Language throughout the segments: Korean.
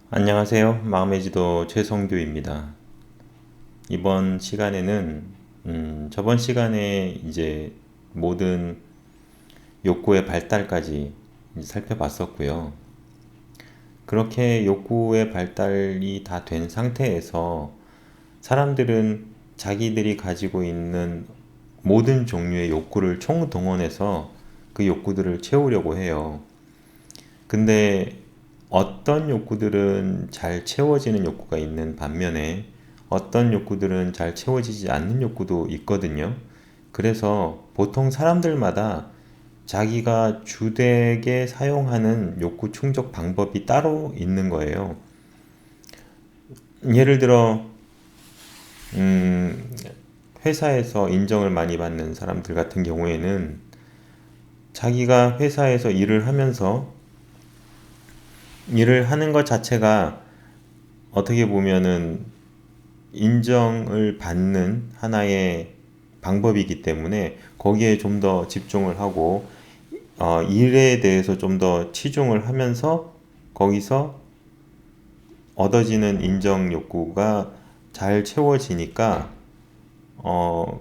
안녕하세요. 마음의 지도 최성규입니다. 이번 시간에는 저번 시간에 이제 모든 욕구의 발달까지 이제 살펴봤었고요. 그렇게 욕구의 발달이 다 된 상태에서 사람들은 자기들이 가지고 있는 모든 종류의 욕구를 총동원해서 그 욕구들을 채우려고 해요. 근데 어떤 욕구들은 잘 채워지는 욕구가 있는 반면에 어떤 욕구들은 잘 채워지지 않는 욕구도 있거든요. 그래서 보통 사람들마다 자기가 주되게 사용하는 욕구 충족 방법이 따로 있는 거예요. 예를 들어, 음, 회사에서 인정을 많이 받는 사람들 같은 경우에는 자기가 회사에서 일을 하는 것 자체가 어떻게 보면은 인정을 받는 하나의 방법이기 때문에 거기에 좀 더 집중을 하고 일에 대해서 좀 더 치중을 하면서 거기서 얻어지는 인정 욕구가 잘 채워지니까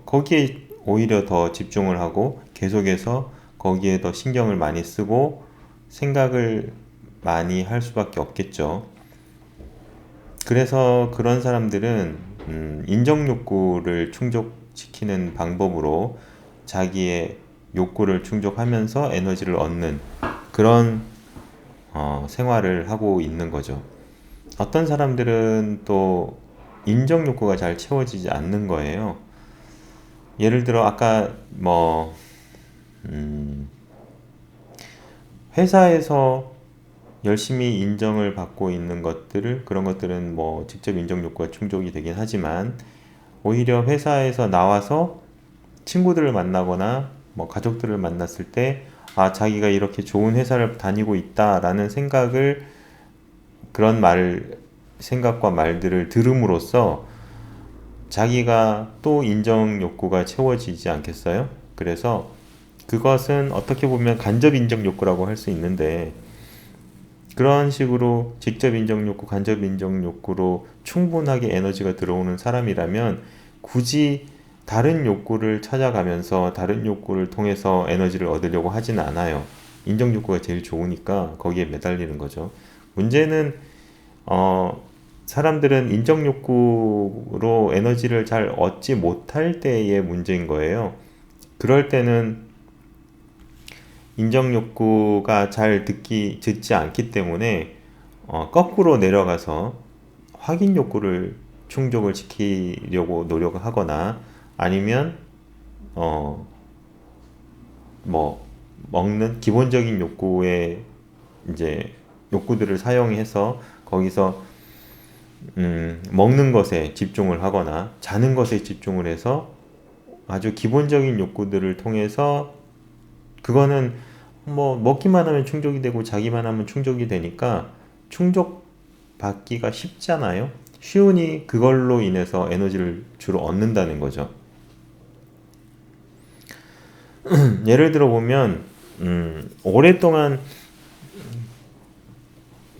거기에 오히려 더 집중을 하고 계속해서 거기에 더 신경을 많이 쓰고 생각을 많이 할 수밖에 없겠죠. 그래서 그런 사람들은 인정 욕구를 충족시키는 방법으로 자기의 욕구를 충족하면서 에너지를 얻는 그런 생활을 하고 있는 거죠. 어떤 사람들은 또 인정 욕구가 잘 채워지지 않는 거예요. 예를 들어 아까 회사에서 열심히 인정을 받고 있는 것들을 그런 것들은 뭐 직접 인정 욕구가 충족이 되긴 하지만 오히려 회사에서 나와서 친구들을 만나거나 뭐 가족들을 만났을 때 자기가 이렇게 좋은 회사를 다니고 있다라는 그런 생각과 말들을 들음으로써 자기가 또 인정 욕구가 채워지지 않겠어요? 그래서 그것은 어떻게 보면 간접 인정 욕구라고 할 수 있는데 그런 식으로 직접 인정 욕구, 간접 인정 욕구로 충분하게 에너지가 들어오는 사람이라면 굳이 다른 욕구를 찾아가면서 다른 욕구를 통해서 에너지를 얻으려고 하지는 않아요. 인정 욕구가 제일 좋으니까 거기에 매달리는 거죠. 문제는 어, 사람들은 인정 욕구로 에너지를 잘 얻지 못할 때의 문제인 거예요. 그럴 때는 인정 욕구가 듣지 않기 때문에 거꾸로 내려가서 확인 욕구를 충족을 시키려고 노력을 하거나 아니면 어, 뭐 먹는 기본적인 욕구에 이제 욕구들을 사용해서 거기서 먹는 것에 집중을 하거나 자는 것에 집중을 해서 아주 기본적인 욕구들을 통해서 그거는 뭐 먹기만 하면 충족이 되고 자기만 하면 충족이 되니까 충족받기가 쉽잖아요. 쉬우니 그걸로 인해서 에너지를 주로 얻는다는 거죠. 예를 들어 보면 오랫동안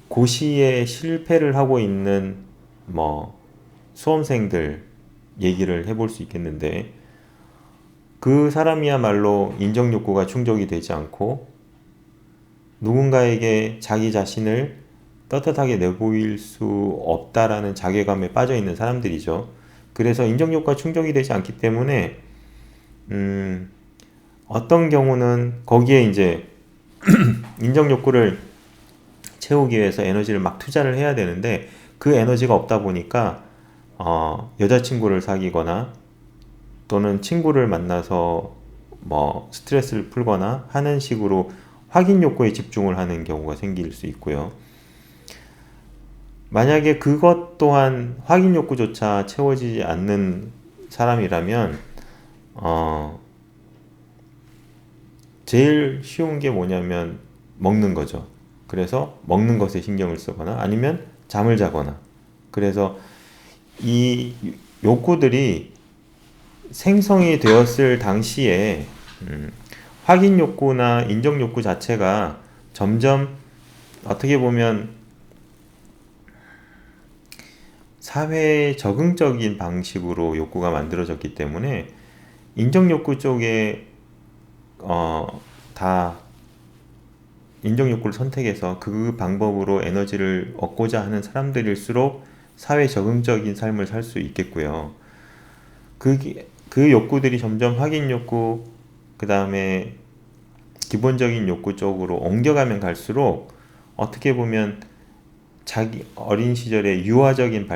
고시에 실패를 하고 있는 뭐 수험생들 얘기를 해볼 수 있겠는데 그 사람이야말로 인정 욕구가 충족이 되지 않고 누군가에게 자기 자신을 떳떳하게 내보일 수 없다라는 자괴감에 빠져 있는 사람들이죠. 그래서 인정 욕구가 충족이 되지 않기 때문에 음, 어떤 경우는 거기에 이제 인정 욕구를 채우기 위해서 에너지를 막 투자를 해야 되는데 그 에너지가 없다 보니까 여자친구를 사귀거나 또는 친구를 만나서 뭐 스트레스를 풀거나 하는 식으로 확인 욕구에 집중을 하는 경우가 생길 수 있고요. 만약에 그것 또한 확인 욕구조차 채워지지 않는 사람이라면 어, 제일 쉬운 게 뭐냐면 먹는 거죠. 그래서 먹는 것에 신경을 쓰거나 아니면 잠을 자거나 그래서 이 욕구들이 생성이 되었을 당시에 확인 욕구나 인정 욕구 자체가 점점 어떻게 보면 사회 적응적인 방식으로 욕구가 만들어졌기 때문에 인정 욕구 쪽에 다 인정 욕구를 선택해서 그 방법으로 에너지를 얻고자 하는 사람들일수록 사회 적응적인 삶을 살 수 있겠고요. 그 욕구들이 점점 확인 욕구, 그 다음에 기본적인 욕구 쪽으로 옮겨가면 갈수록 어떻게 보면 자기 어린 시절의 유아적인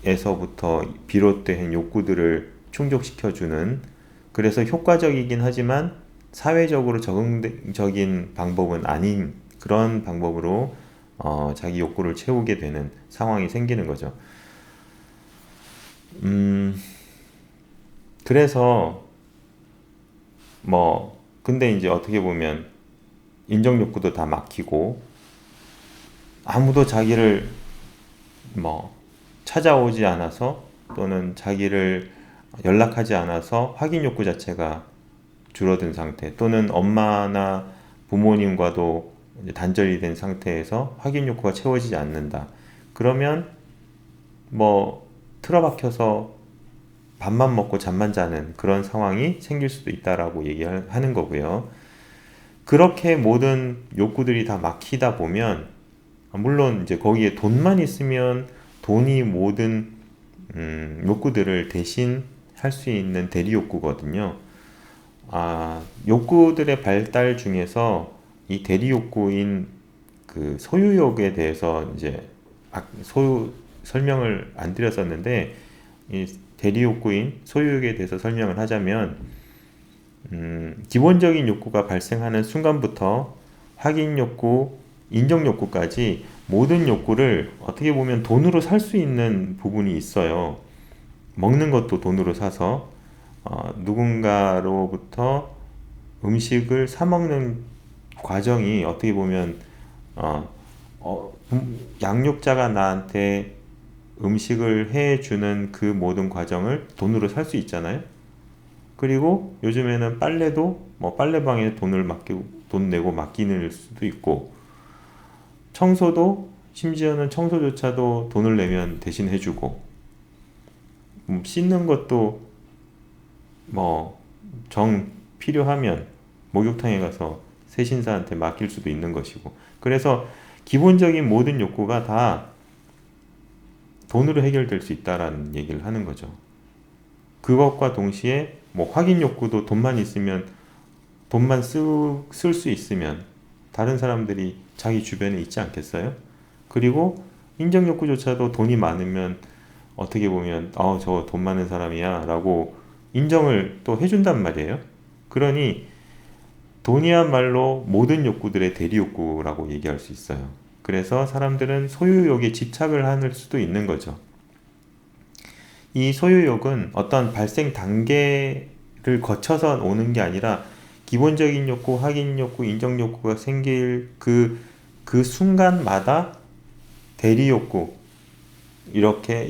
발상에서부터 비롯된 욕구들을 충족시켜주는, 그래서 효과적이긴 하지만 사회적으로 적응적인 방법은 아닌 그런 방법으로 자기 욕구를 채우게 되는 상황이 생기는 거죠. 그래서 근데 이제 어떻게 보면 인정 욕구도 다 막히고 아무도 자기를 찾아오지 않아서 또는 자기를 연락하지 않아서 확인 욕구 자체가 줄어든 상태, 또는 엄마나 부모님과도 이제 단절이 된 상태에서 확인 욕구가 채워지지 않는다. 그러면 틀어박혀서 밥만 먹고 잠만 자는 그런 상황이 생길 수도 있다라고 얘기하는 거고요. 그렇게 모든 욕구들이 다 막히다 보면, 물론 이제 거기에 돈만 있으면 돈이 모든 욕구들을 대신 할 수 있는 대리 욕구거든요. 욕구들의 발달 중에서 이 대리 욕구인 그 소유욕에 대해서 이제 설명을 안 드렸었는데, 이 대리 욕구인 소유욕에 대해서 설명을 하자면, 기본적인 욕구가 발생하는 순간부터 확인 욕구, 인정 욕구까지 모든 욕구를 어떻게 보면 돈으로 살 수 있는 부분이 있어요. 먹는 것도 돈으로 사서 누군가로부터 음식을 사 먹는 과정이 어떻게 보면 양육자가 나한테 음식을 해주는 그 모든 과정을 돈으로 살 수 있잖아요. 그리고 요즘에는 빨래도 빨래방에 돈 내고 맡기는 수도 있고, 청소도 심지어는 청소조차도 돈을 내면 대신 해주고, 씻는 것도 정 필요하면 목욕탕에 가서 세신사한테 맡길 수도 있는 것이고, 그래서 기본적인 모든 욕구가 다 돈으로 해결될 수 있다라는 얘기를 하는 거죠. 그것과 동시에 확인 욕구도 돈만 있으면, 돈만 쓸 수 있으면 다른 사람들이 자기 주변에 있지 않겠어요? 그리고 인정 욕구조차도 돈이 많으면 어떻게 보면 저 돈 많은 사람이야 라고 인정을 또 해준단 말이에요. 그러니 돈이야말로 모든 욕구들의 대리 욕구라고 얘기할 수 있어요. 그래서 사람들은 소유욕에 집착을 할 수도 있는 거죠. 이 소유욕은 어떤 발생 단계를 거쳐서 오는 게 아니라 기본적인 욕구, 확인 욕구, 인정 욕구가 생길 그 순간마다 대리 욕구, 이렇게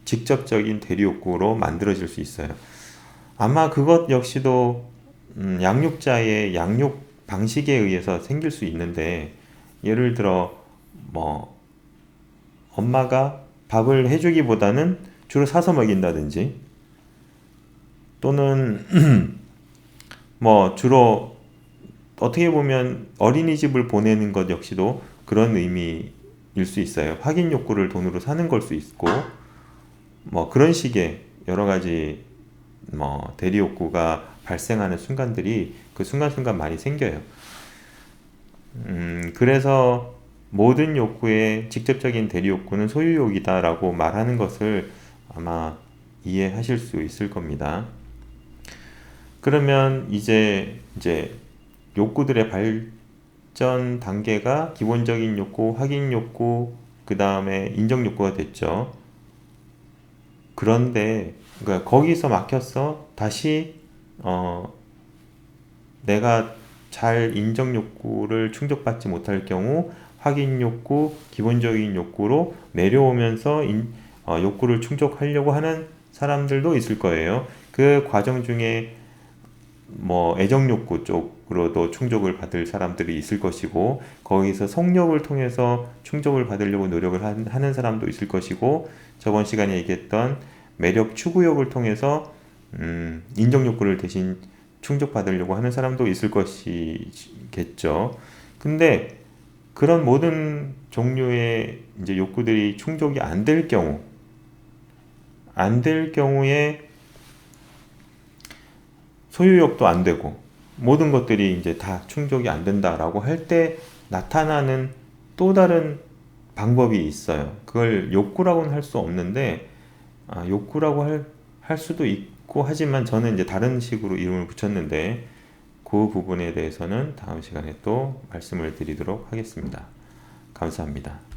직접적인 대리 욕구로 만들어질 수 있어요. 아마 그것 역시도 양육자의 양육 방식에 의해서 생길 수 있는데, 예를 들어 엄마가 밥을 해주기보다는 주로 사서 먹인다든지, 또는 주로 어떻게 보면 어린이집을 보내는 것 역시도 그런 의미일 수 있어요. 확인 욕구를 돈으로 사는 걸 수 있고, 그런 식의 여러 가지 대리 욕구가 발생하는 순간들이 그 순간순간 많이 생겨요. 그래서 모든 욕구의 직접적인 대리 욕구는 소유욕이다라고 말하는 것을 아마 이해하실 수 있을 겁니다. 그러면 이제 욕구들의 발전 단계가 기본적인 욕구, 확인 욕구, 그 다음에 인정 욕구가 됐죠. 그런데 그러니까 거기서 막혔어. 다시 내가 잘 인정 욕구를 충족받지 못할 경우 확인 욕구, 기본적인 욕구로 내려오면서 욕구를 충족하려고 하는 사람들도 있을 거예요. 그 과정 중에 애정 욕구 쪽 성욕으로도 충족을 받을 사람들이 있을 것이고, 거기서 성욕을 통해서 충족을 받으려고 노력을 하는 사람도 있을 것이고, 저번 시간에 얘기했던 매력 추구욕을 통해서 인정 욕구를 대신 충족받으려고 하는 사람도 있을 것이겠죠. 근데 그런 모든 종류의 이제 욕구들이 충족이 안 될 경우, 안 될 경우에 소유욕도 안 되고 모든 것들이 이제 다 충족이 안 된다라고 할 때 나타나는 또 다른 방법이 있어요. 그걸 욕구라고는 할 수 없는데, 욕구라고 할 수도 있고 하지만 저는 이제 다른 식으로 이름을 붙였는데, 그 부분에 대해서는 다음 시간에 또 말씀을 드리도록 하겠습니다. 감사합니다.